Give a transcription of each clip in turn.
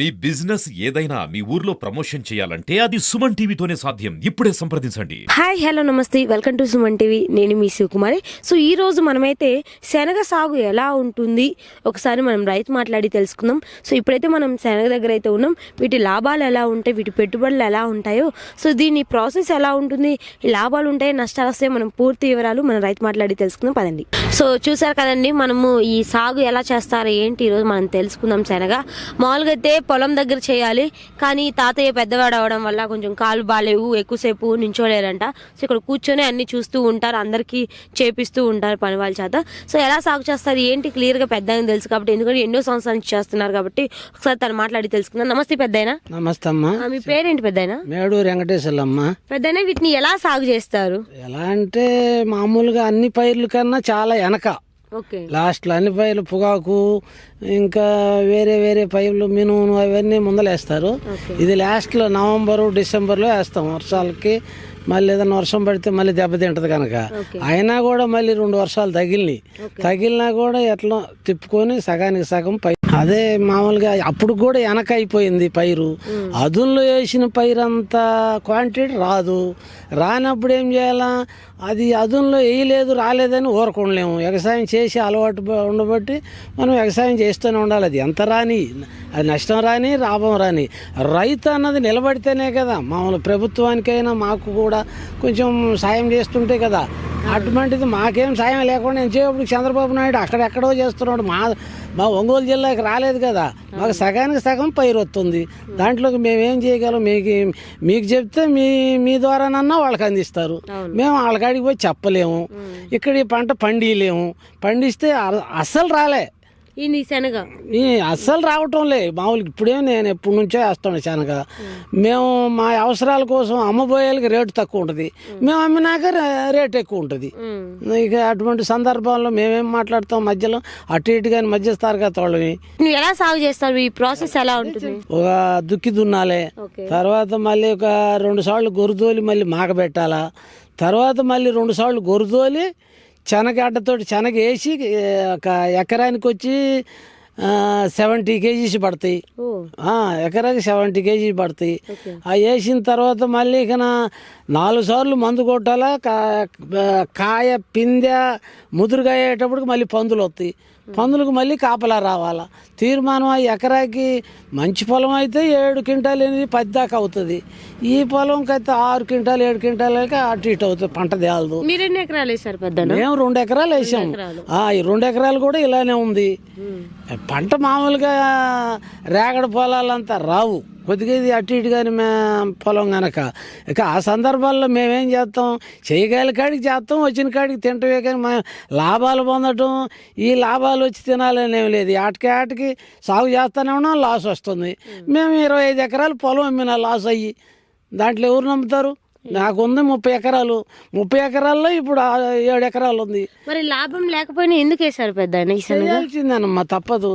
మీ business ఏదైనా మీ ఊర్లో promotion చేయాలంటే అది సుమన్ టీవీతోనే సాధ్యం. ఇప్పుడే సంప్రదించండి. హాయ్ హలో నమస్తే, వెల్కమ్ టు సుమన్ టీవీ. నేను మీ శివకుమారి. సో ఈ రోజు మనమైతే శనగ సాగు ఎలా ఉంటుంది ఒకసారి మనం రైతు మాట్లాడి తెలుసుకుందాం. సో ఇప్పుడైతే మనం శనగ దగ్గర అయితే ఉన్నాం. వీటి లాభాలు ఎలా ఉంటాయి, వీటి పెట్టుబడులు ఎలా ఉంటాయో, సో దీని ప్రాసెస్ ఎలా ఉంటుంది, ఈ లాభాలు ఉంటాయి నష్టాలు వస్తాయి, మనం పూర్తి వివరాలు మనం రైతు మాట్లాడి తెలుసుకుందాం పదండి. సో చూసారు కదండి, మనము ఈ సాగు ఎలా చేస్తారో ఏంటి ఈరోజు మనం తెలుసుకుందాం. శనగ మామూలుగా అయితే పొలం దగ్గర చేయాలి, కానీ తాతయ్య పెద్దవాడు అవడం వల్ల కొంచెం కాళ్ళు బాలేవు, ఎక్కువసేపు నించోలేరంట. సో ఇక్కడ కూర్చొని అన్ని చూస్తూ ఉంటారు, అందరికీ చేపిస్తూ ఉంటారు పని వాళ్ళ చేత. సో ఎలా సాగు చేస్తారు ఏంటి క్లియర్గా పెద్ద తెలుసు కాబట్టి, ఎందుకంటే ఎన్నో సంవత్సరాల నుంచి చేస్తున్నారు కాబట్టి ఒకసారి తను మాట్లాడి తెలుసుకుందాం. నమస్తే పెద్దయినా. నమస్తే అమ్మా. మీ పేరేంటి పెద్దయినా? మేడూరు వెంకటేశ్వర్లమ్మ. పెద్దయినా వీటిని ఎలా సాగు చేస్తారు? ఎలా అంటే మామూలుగా అన్ని పైర్ల కన్నా చాలా వెనక లాస్ట్లో అన్ని పైర్లు పొగాకు ఇంకా వేరే వేరే పైర్లు మినుమును అవన్నీ ముందలేస్తారు. ఇది లాస్ట్లో నవంబరు డిసెంబర్లో వేస్తాం. వర్షాలకి మళ్ళీ ఏదైనా వర్షం పడితే మళ్ళీ దెబ్బతింటది కనుక. అయినా కూడా మళ్ళీ 2 వర్షాలు తగిలినా కూడా ఎట్లా తిప్పుకొని సగానికి సగం పై అదే మామూలుగా అప్పుడు కూడా వెనక అయిపోయింది పైరు. అదుల్లో వేసిన పైరు అంత క్వాంటిటీ రానప్పుడు ఏం చేయాలా, అది అదుల్లో వేయలేదు రాలేదని ఊరకుండలేము. వ్యవసాయం చేసి అలవాటు ఉండబట్టి మనం వ్యవసాయం చేస్తూనే ఉండాలి. అది ఎంత రాని, అది నష్టం రాని లాభం రాని, రైతు అన్నది నిలబడితేనే కదా. మామూలు ప్రభుత్వానికైనా మాకు కూడా కొంచెం సాయం చేస్తుంటే కదా. అటువంటిది మాకేం సాయం లేకుండా నేను చేయప్పుడు చంద్రబాబు నాయుడు అక్కడెక్కడో చేస్తున్నాడు. మా ఒంగోలు జిల్లాకి రాలేదు కదా. మాకు సగానికి సగం పైరు వస్తుంది. దాంట్లోకి మేమేం చేయగలం? మీకు చెప్తే మీ ద్వారానన్నా వాళ్ళకి అందిస్తారు. మేము వాళ్ళకాడికి పోయి చెప్పలేము. ఇక్కడ ఈ పంట పండిస్తే అస్సలు రాలే. శనగ అస్సలు రావటం లే. మామూలుగా ఇప్పుడేం నేను ఎప్పటి నుంచో వేస్తాను శనగ. మేము మా అవసరాల కోసం అమ్మబోయేలకి రేటు తక్కువ ఉంటుంది, మేము అమ్మినాక రేటు ఎక్కువ ఉంటుంది. ఇక అటువంటి సందర్భాల్లో మేమేం మాట్లాడతాం, మధ్యలో అటు ఇటు కానీ మధ్యస్తారు కదా వాళ్ళని. ఎలా సాగు చేస్తారు? ఈ ప్రాసెస్ ఎలా ఉంటుంది? ఒక దుక్కి దున్నాలి, తర్వాత మళ్ళీ ఒక 2 సార్లు గొరుదోలి మళ్ళీ మాక పెట్టాలా, తర్వాత మళ్ళీ 2 సార్లు గొరుదోలి శనగడ్డతోటి శనగ వేసి ఒక ఎకరానికి వచ్చి 70 kgs పడతాయి. ఎకరాకి 70 kgs పడతాయి. అవి వేసిన తర్వాత మళ్ళీ ఇక 4 సార్లు మందు కొట్టాలా. కాయ పిందె ముదురుగా అయ్యేటప్పటికి మళ్ళీ పందులు వస్తాయి. పందులకు మళ్ళీ కాపలా రావాలా. తీర్మానం ఎకరాకి మంచి పొలం అయితే 7 క్వింటాలు 10 దాకా అవుతుంది. ఈ పొలంకి అయితే 6 క్వింటాలు 7 క్వింటాలకి అటు ఇటు అవుతుంది, పంట తేలదు. మీరు ఎన్ని ఎకరాలు వేసారు? మేము 2 ఎకరాలు వేసాము. ఈ 2 ఎకరాలు కూడా ఇలానే ఉంది. పంట మామూలుగా రేగడ పొలాలంతా రావు, కొద్దిగా ఇది అటు ఇటు కానీ పొలం కనుక. ఇక ఆ సందర్భాల్లో మేమేం చేస్తాం, చేయగల కాడికి చేస్తాం, వచ్చిన కాడికి తింటవే. కానీ మేము లాభాలు పొందటం, ఈ లాభాలు వచ్చి తినాలనేం లేదు. ఆటకి సాగు చేస్తూనే ఉన్నాం, లాస్ వస్తుంది. మేము 25 ఎకరాలు పొలం అమ్మినా లాస్ అయ్యి దాంట్లో ఎవరు నమ్ముతారు? నాకు ఉంది 30 ఎకరాలు. 30 ఎకరాల్లో ఇప్పుడు 7 ఎకరాలు ఉంది. మరి లాభం లేకపోయినా ఎందుకు వేసారు పెద్ద? చేయాల్సిందేనమ్మా, తప్పదు.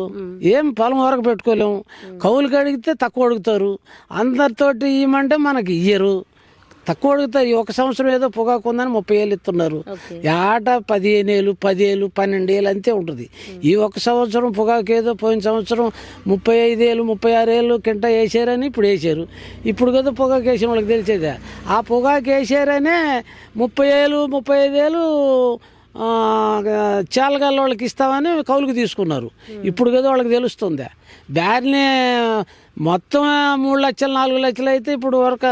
ఏం పొలం వరకు పెట్టుకోలేము. కౌలుకి అడిగితే తక్కువ అడుగుతారు, అందరితోటి ఇవ్వమంటే మనకి ఇయ్యరు, తక్కువ అడుగుతారు. ఈ 1 సంవత్సరం ఏదో పొగాకు ఉందని 30,000 ఇస్తున్నారు. ఏట 15,000 10,000 12,000 అంతే ఉంటుంది. ఈ 1 సంవత్సరం పొగాకు ఏదో పోయిన సంవత్సరం 35,000 36,000 కింట వేసారని ఇప్పుడు వేసారు. ఇప్పుడు కదా పొగాకు వేసిన వాళ్ళకి తెలిసేదే. ఆ పొగాకు వేసారనే 30,000 35,000 చాలగాళ్ళ వాళ్ళకి ఇస్తామని కౌలుకి తీసుకున్నారు. ఇప్పుడు కదా వాళ్ళకి తెలుస్తుంది. బ్యార్ని మొత్తం 3 లక్షలు 4 లక్షలు అయితే ఇప్పుడు వరకు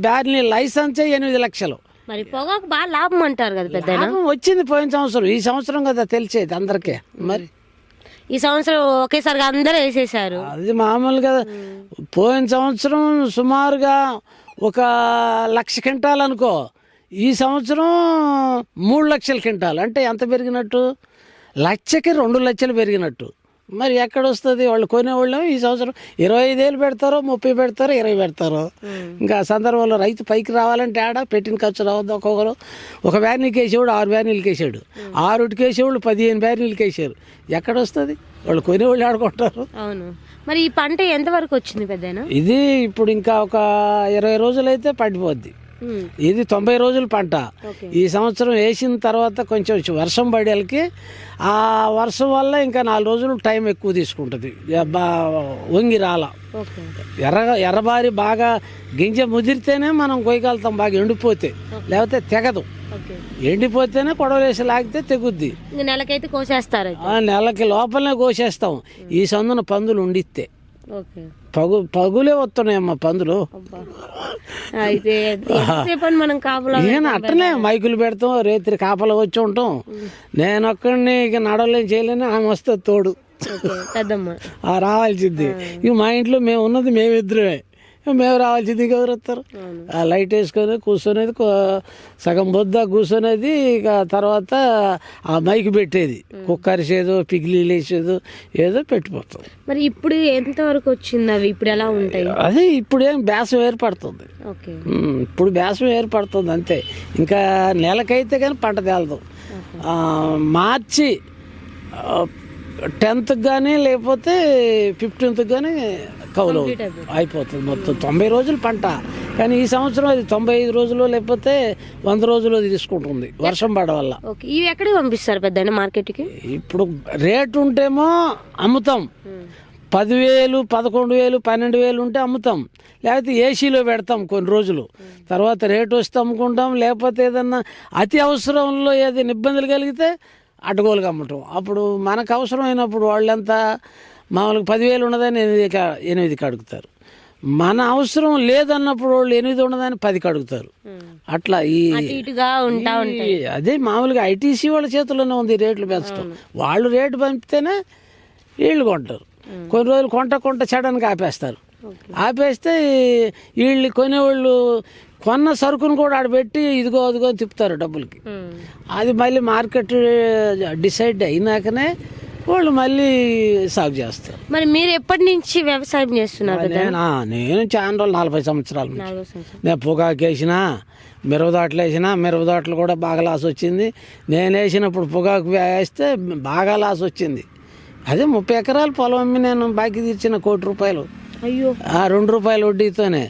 బ్యార్ని లైసెన్సే 8 లక్షలు. మరి పొగాకు బాగా లాభం అంటారు కదా పెద్ద? వచ్చింది పోయిన సంవత్సరం, ఈ సంవత్సరం కదా తెలిసేది అందరికీ. మరి ఈ సంవత్సరం ఒకేసారిగా అందరూ వేసేసారు. అది మామూలుగా పోయిన సంవత్సరం సుమారుగా 1,00,000 క్వింటాలు అనుకో. ఈ సంవత్సరం 3 లక్షల క్వింటాలు. అంటే ఎంత పెరిగినట్టు? 1,00,000కి 2 లక్షలు పెరిగినట్టు. మరి ఎక్కడ వస్తుంది? వాళ్ళు కొనేవాళ్ళు ఈ సంవత్సరం 25,000 పెడతారో, 30 పెడతారో, 20 పెడతారో. ఇంకా సందర్భంలో రైతు పైకి రావాలంటే పెట్టిన ఖర్చు రావద్దు. ఒక్కొక్కరు ఒక బ్యానీకి వేసేవాడు 6 బ్యానీలకి వేసాడు, 6కి వేసేవాళ్ళు 15 బ్యానీలకి వేసారు. ఎక్కడ వస్తుంది? వాళ్ళు కొనేవాళ్ళు ఆడుకుంటారు. అవును. మరి ఈ పంట ఎంతవరకు వచ్చింది పెద్దనా? ఇది ఇప్పుడు ఇంకా ఒక 20 రోజులు అయితే పడిపోద్ది. ఇది 90 రోజుల పంట. ఈ సంవత్సరం వేసిన తర్వాత కొంచెం వర్షం పడేళ్ళకి ఆ వర్షం వల్ల ఇంకా 4 రోజులు టైం ఎక్కువ తీసుకుంటుంది, వంగి రాల. ఎర్రబారి బాగా గింజ ముదిరితేనే మనం కొయ్యగలుగుతాం, బాగా ఎండిపోతే, లేకపోతే తెగదు. ఎండిపోతేనే కొడవలేసి లాగితే తెగుద్ది. నెలకైతే కోసేస్తారు, నెలకి లోపలనే కోసేస్తాం. ఈ సందున పందులు ఉండిస్తే పగులే వస్తున్నాయమ్మా పందులు. నేను అట్టనే మైకులు పెడతాం, రేత్రి కాపలా వచ్చి ఉంటాం. నేను ఒక్కడిని ఇక నడవలేని చేయలేని, ఆమె వస్తుంది తోడు రావాల్సింది. ఇక మా ఇంట్లో మేము ఉన్నది మేమిద్దరమే, మేము రావాల్సింది ఎవరు వస్తారు? ఆ లైట్ వేసుకొని కూర్చునేది, సగం బొద్ద కూర్చునేది. ఇక తర్వాత ఆ మైక్ పెట్టేది, కుక్కరిసేదో పిగిలీలు వేసేదో ఏదో పెట్టిపోతాం. మరి ఇప్పుడు ఎంతవరకు వచ్చింది అవి? ఇప్పుడు ఎలా ఉంటాయి? అదే ఇప్పుడు ఏం బేసం ఏర్పడుతుంది, ఇప్పుడు బేసం ఏర్పడుతుంది అంతే. ఇంకా నెలకైతే కానీ పంట తేలదు. మార్చి 10th కానీ లేకపోతే 15th కానీ కౌలు అయిపోతుంది మొత్తం. 90 రోజులు పంట, కానీ ఈ సంవత్సరం అది 95 రోజులు లేకపోతే 100 రోజులు తీసుకుంటుంది వర్షం పడ వల్ల. ఇవి ఎక్కడికి పంపిస్తారు పెద్ద మార్కెట్కి? ఇప్పుడు రేటు ఉంటేమో అమ్ముతాం, 10,000, 11,000, 12,000 ఉంటే అమ్ముతాం, లేకపోతే ఏసీలో పెడతాం కొన్ని రోజులు. తర్వాత రేటు వస్తే అమ్ముకుంటాం, లేకపోతే ఏదన్నా అతి అవసరంలో ఏదైనా ఇబ్బందులు కలిగితే అడ్డగోలుగా అమ్మటం. అప్పుడు మనకు అవసరమైనప్పుడు వాళ్ళంతా మామూలుగా 10,000 ఉన్నదని 8కి అడుగుతారు, మన అవసరం లేదన్నప్పుడు వాళ్ళు 8 ఉన్నదని 10కి అడుగుతారు. అట్లా అదే మామూలుగా ఐటీసీ వాళ్ళ చేతుల్లోనే ఉంది రేట్లు పెంచడం. వాళ్ళు రేటు పంపితేనే వీళ్ళు కొంటారు. కొన్ని రోజులు కొంట చెడనికి ఆపేస్తారు. ఆపేస్తే వీళ్ళు కొనేవాళ్ళు కొన్న సరుకును కూడా ఆడబెట్టి ఇదిగో అదిగో తిప్పుతారు డబ్బులకి. అది మళ్ళీ మార్కెట్ డిసైడ్ అయినాకనే వాళ్ళు మళ్ళీ సాగు చేస్తారు. మరి మీరు ఎప్పటి నుంచి వ్యవసాయం చేస్తున్నారు? నేను చాలా రోజులు 40 సంవత్సరాల నుంచి. నేను పొగాకు వేసినా, మిరపదాట్లు వేసినా, మిరపదాట్లు కూడా బాగా లాస్ వచ్చింది. నేను వేసినప్పుడు పొగాకు వేస్తే బాగా లాస్ వచ్చింది. అదే 30 ఎకరాల పొలం అమ్మి నేను బాకీ తీర్చిన ₹1,00,00,000. అయ్యో, ఆ ₹2 వడ్డీతోనే.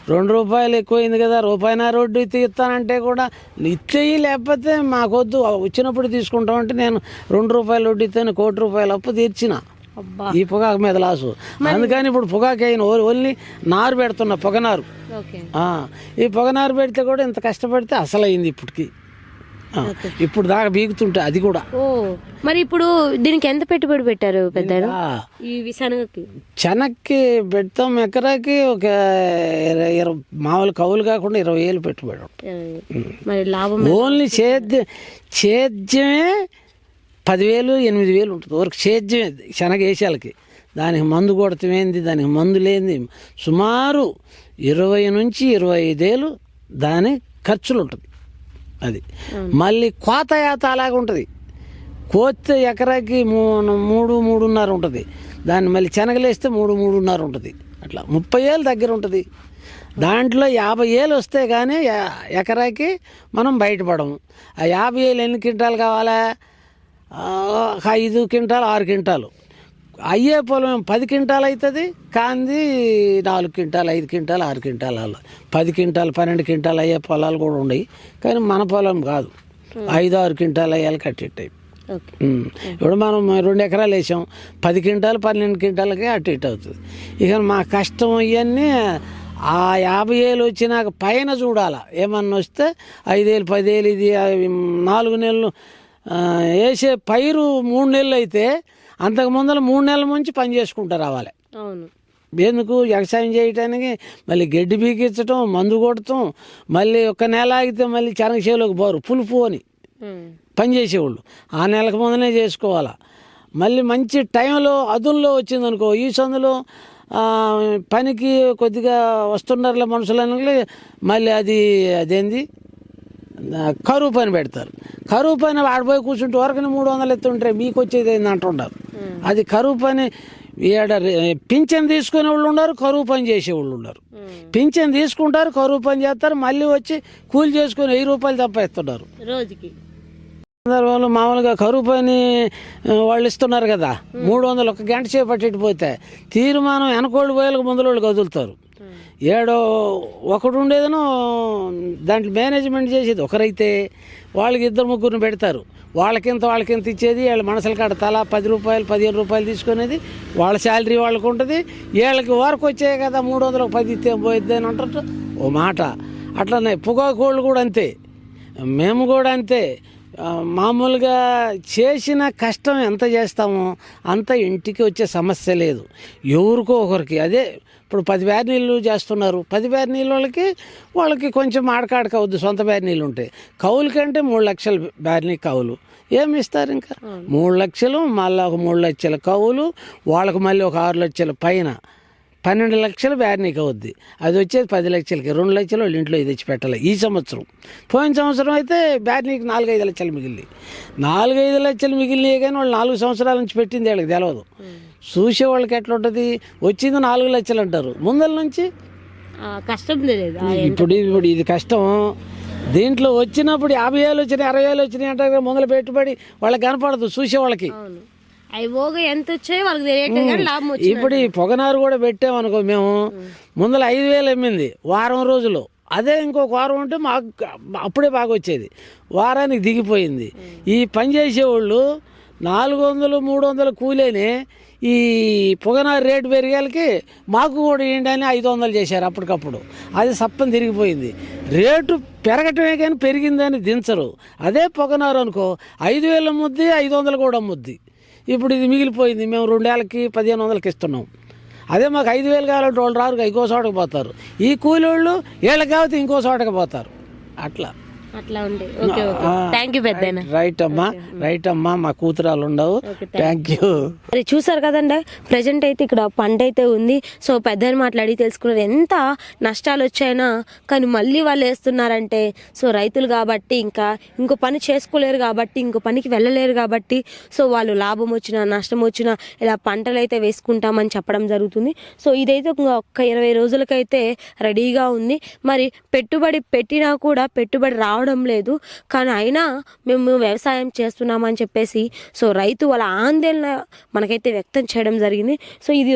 ₹2 ఎక్కువైంది కదా, ₹1 వడ్డీ తీస్తానంటే కూడా ఇచ్చేయి, లేకపోతే మాకొద్దు వచ్చినప్పుడు తీసుకుంటామంటే నేను ₹2 వడ్డీతోనే ₹1,00,00,000 అప్పు తీర్చిన ఈ పొగాకు మీద లాసు. అందుకని ఇప్పుడు పొగాకు అయిన ఓన్లీ నారు పెడుతున్నా, పొగనారు. ఈ పొగనారు పెడితే కూడా ఇంత కష్టపడితే అసలు అయింది ఇప్పటికి. ఇప్పుడు దాకా బీగుతుంటే అది కూడా. మరి ఇప్పుడు దీనికి ఎంత పెట్టుబడి పెట్టారు పెద్ద? శనక్కి పెడతాం ఎకరాకి ఒక 20 మామూలు కౌలు కాకుండా 20,000 పెట్టుబడి ఉంటుంది. ఓన్లీ సేద్యమే 10,000, 8,000 ఉంటుంది వరకు. సేద్యమే శనగ వేసాలకి. దానికి మందు కొడతామేంది, దానికి మందు లేనిది సుమారు 20 నుంచి 25,000 దాని ఖర్చులు ఉంటుంది. అది మళ్ళీ కోత యాత అలాగే ఉంటుంది. కోస్తే ఎకరాకి 3-3.5 ఉంటుంది. దాన్ని మళ్ళీ శనగలేస్తే 3-3.5 ఉంటుంది. అట్లా 30,000 దగ్గర ఉంటుంది. దాంట్లో 50,000 వస్తే కానీ ఎకరాకి మనం బయటపడము. ఆ 50,000 ఎన్ని క్వింటాలు కావాలా? 5 క్వింటాలు, 6 క్వింటాలు. అయ్యే పొలం 10 క్వింటాలు అవుతుంది, కాంది 4 క్వింటాలు, 5 క్వింటాలు, 6 క్వింటాలు. అలా 10 క్వింటాలు, 12 క్వింటాలు అయ్యే పొలాలు కూడా ఉన్నాయి. కానీ మన పొలం కాదు, 5-6 క్వింటాలు అయ్యాలి కట్టేటాయి. ఇప్పుడు మనం 2 ఎకరాలు వేసాం, 10 క్వింటాలు, 12 క్వింటాలకే అటు ఇటు అవుతుంది. ఇక మా కష్టం ఇవన్నీ ఆ 50,000 వచ్చినాక పైన చూడాలా. ఏమన్నా వస్తే 5,000, 10,000 ఇది 4 నెలలు వేసే పైరు 3 నెలలు అయితే అంతకు ముందర 3 నెలల నుంచి పని చేసుకుంటూ రావాలి. ఎందుకు? వ్యవసాయం చేయటానికి మళ్ళీ గడ్డి బీకించటం, మందు కొడతాం, మళ్ళీ 1 నెల ఆగితే మళ్ళీ చెనగచేలోకి పోరు పులుపు అని పని చేసేవాళ్ళు. ఆ నెలకు ముందనే చేసుకోవాలా. మళ్ళీ మంచి టైంలో అదుల్లో వచ్చిందనుకో, ఈ సందులో పనికి కొద్దిగా వస్తున్నారులే మనుషులని మళ్ళీ అదేంది కరువు పని పెడతారు. కరువు పని ఆడిపోయి కూర్చుంటే వరకుని 300 ఎత్తుంటారు, మీకు వచ్చేది ఏంది అంటుంటారు. అది కరువు పని. పింఛన్ తీసుకునే వాళ్ళు ఉన్నారు, కరువు పని చేసేవాళ్ళు ఉన్నారు. పింఛన్ తీసుకుంటారు, కరువు పని చేస్తారు, మళ్ళీ వచ్చి కూలి చేసుకుని ₹1,000 తప్ప ఇస్తున్నారు రోజుకి. సందర్భంలో మామూలుగా కరువు పని వాళ్ళు ఇస్తున్నారు కదా, 300 1 గంట సేపు పట్టిపోతే తీర్మానం వెనకోళ్ళు పోయేలకు ముందు వాళ్ళు కదులుతారు. ఏడో ఒకడు ఉండేదనో దాంట్లో మేనేజ్మెంట్ చేసేది ఒకరైతే వాళ్ళకి 2-3 పెడతారు. వాళ్ళకింత ఇచ్చేది, వీళ్ళ మనసుల కాడ తలా 10 రూపాయలు 15 రూపాయలు తీసుకునేది, వాళ్ళ శాలరీ వాళ్ళకు ఉంటుంది. వీళ్ళకి వరకు వచ్చాయి కదా 300 10 ఇస్తే పోయిద్ది అని అంటారు ఓ మాట. అట్లనే పొగాకోళ్ళు కూడా అంతే, మేము కూడా అంతే. మామూలుగా చేసిన కష్టం ఎంత చేస్తామో అంత ఇంటికి వచ్చే సమస్య లేదు. ఎవరికో ఒకరికి అదే ఇప్పుడు 10 బ్యార్ నీళ్ళు చేస్తున్నారు. 10 బ్యార్ నీళ్ళు వాళ్ళకి కొంచెం ఆడకాడక అవుద్ది. సొంత బ్యార్ నీళ్ళు ఉంటాయి. కౌలుకంటే 3 లక్షల బ్యార్నీ కౌలు ఏమి ఇస్తారు? ఇంకా 3 లక్షలు మళ్ళీ ఒక 3 లక్షల కౌలు, వాళ్ళకు మళ్ళీ ఒక 6 లక్షల పైన 12 లక్షలు బ్యార్నీకి అవుద్ది. అది వచ్చేది 10 లక్షలకి. 2 లక్షలు వాళ్ళు ఇంట్లో తెచ్చి పెట్టాలి ఈ సంవత్సరం. పోయిన సంవత్సరం అయితే బ్యార్నీకి 4-5 లక్షలు మిగిలింది. 4-5 లక్షలు మిగిలినాయి కానీ వాళ్ళు 4 సంవత్సరాల నుంచి పెట్టింది వాళ్ళకి తెలియదు. చూసే వాళ్ళకి ఎట్లా ఉంటుంది, వచ్చింది 4 లక్షలు అంటారు, ముందల నుంచి కష్టం తెలియదు. ఇప్పుడు ఇది కష్టం. దీంట్లో వచ్చినప్పుడు 50,000 వచ్చినాయి 60,000 వచ్చినాయి అంటారు. ముందర పెట్టుబడి వాళ్ళకి కనపడదు చూసే వాళ్ళకి. ఎంత వచ్చాయో వాళ్ళకి తెలియక లాభం వచ్చింది. ఇప్పుడు ఈ పొగనారు కూడా పెట్టామనుకో, మేము ముందర 5,000 అమ్మింది వారం రోజులు. అదే ఇంకొక వారం ఉంటే మాకు అప్పుడే బాగా వచ్చేది. వారానికి దిగిపోయింది. ఈ పని చేసేవాళ్ళు 400-300 కూలీని ఈ పొగనారు రేటు పెరిగేళ్ళకి మాకు కూడా ఏంటని 500 చేశారు అప్పటికప్పుడు. అది సప్పని తిరిగిపోయింది. రేటు పెరగటమే కానీ పెరిగిందని దించరు. అదే పొగనారు అనుకో 5,000 అమ్ముద్ది, 500 కూడా అమ్ముద్ది. ఇప్పుడు ఇది మిగిలిపోయింది. మేము 2 ఏళ్ళకి 1,500కి ఇస్తున్నాం. అదే మాకు 5,000 కావాలంటే వాళ్ళు రారు, ఇంకో చోటకి పోతారు. ఈ కూలి వాళ్ళు వీళ్ళకి కాబట్టి ఇంకో చోటకి పోతారు. అట్లా ఉంది. Thank you పెద్దయినా. రైట్ అమ్మా మా కూతురాలు ఉండవు. Thank you. అది చూసారు కదండి, ప్రజెంట్ అయితే ఇక్కడ పంట అయితే ఉంది. సో పెద్దలు మాట్లాడి తెలుసుకున్నారు ఎంత నష్టాలు వచ్చాయినా కానీ మళ్ళీ వాళ్ళు వేస్తున్నారంటే సో రైతులు కాబట్టి ఇంకో పని చేసుకోలేరు కాబట్టి ఇంకో పనికి వెళ్ళలేరు కాబట్టి సో వాళ్ళు లాభం వచ్చినా నష్టం వచ్చినా ఇలా పంటలు అయితే వేసుకుంటామని చెప్పడం జరుగుతుంది. సో ఇదైతే ఒక్క 20 రోజులకైతే రెడీగా ఉంది. మరి పెట్టుబడి పెట్టినా కూడా పెట్టుబడి రావడం లేదు. కానీ అయినా మేము వ్యవసాయం చేస్తున్నామని చెప్పేసి సో రైతు వాళ్ళ ఆందోళన మనకైతే వ్యక్తం చేయడం జరిగింది. సో ఇది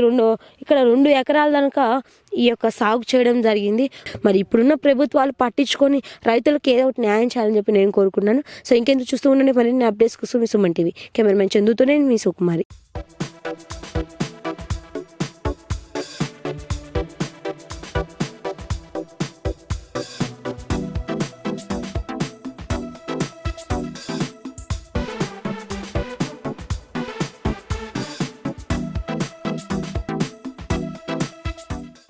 ఇక్కడ 2 ఎకరాల దాకా ఈ యొక్క సాగు చేయడం జరిగింది. మరి ఇప్పుడున్న ప్రభుత్వాలు పట్టించుకొని రైతులకు ఏదో ఒకటి న్యాయం చేయాలని చెప్పి నేను కోరుకున్నాను. సో ఇంకెందుకు చూస్తూ ఉండండి మరిన్ని అప్డేట్స్ కోసం మీ సుమన్ టీవీ. కెమెరామెన్ చందుతోనే మీ సుకుమారి.